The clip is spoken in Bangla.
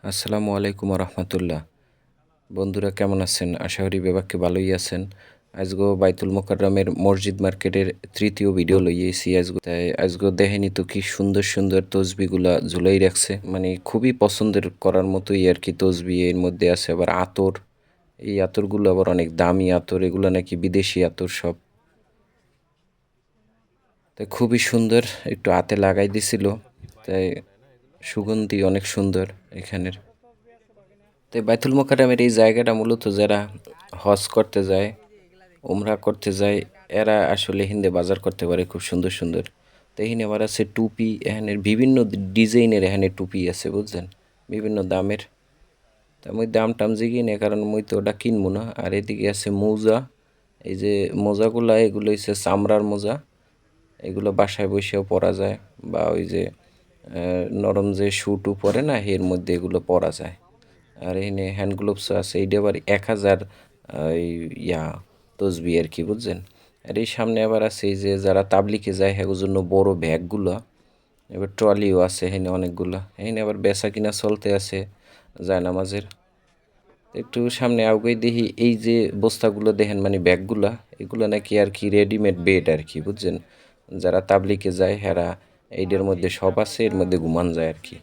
আসসালামু আলাইকুম রহমতুল্লাহ। বন্ধুরা কেমন আছেন? আশা করি বেবাকে ভালোই আছেন। আজগো বাইতুল মোকাররমের মসজিদ মার্কেটের তৃতীয় ভিডিও লইয়েছি আজগো। তাই আজগো দেখেনি তো কি সুন্দর সুন্দর তসবিগুলা ঝুলাই রাখছে, মানে খুবই পছন্দের করার মতোই আর কি। তসবি এর মধ্যে আছে আবার আতর। এই আতরগুলো আবার অনেক দামি আতর, এগুলো নাকি বিদেশি আতর সব। তাই খুবই সুন্দর, একটু হাতে লাগাই দিছিল, তাই সুগন্ধি অনেক সুন্দর এখানের। তো বাইতুল মোকাররমের এই জায়গাটা মূলত যারা হজ করতে যায়, উমরা করতে যায়, এরা আসলে হিন্দে বাজার করতে পারে খুব সুন্দর সুন্দর। তো এখানে আবার আছে টুপি, এখানের বিভিন্ন ডিজাইনের এখানে টুপি আছে বুঝছেন, বিভিন্ন দামের। তা মুই দাম টাম জিগি না, কারণ মুই তো ওটা কিনবো না। আর এদিকে আছে মোজা, এই যে মোজাগুলা এগুলো হচ্ছে চামড়ার মোজা, এগুলো বাসায় বসেও পরা যায়, বা ওই যে নরম যে শু টু পরে না, এর মধ্যে এগুলো পরা যায়। আর এখানে হ্যান্ড গ্লোভসও আছে, এইটা আবার 1000 ইয়া তসবি আর কি বুঝছেন। আর এই সামনে আবার আছে এই যে যারা তাবলিকে যায় হ্যাঁ জন্য বড় ব্যাগগুলো, এবার ট্রলিও আছে এখানে অনেকগুলো। এখানে আবার বেচা কিনা চলতে আছে জায়নামাজের। একটু সামনে আউগাই দেখি এই যে বস্তাগুলো দেখেন, মানে ব্যাগগুলা, এগুলো নাকি আর কি রেডিমেড বেড আর কি বুঝছেন। যারা তাবলিকে যায় হেরা এইটার মধ্যে সব আছে, এর মধ্যে ঘুমান যায় আর কি।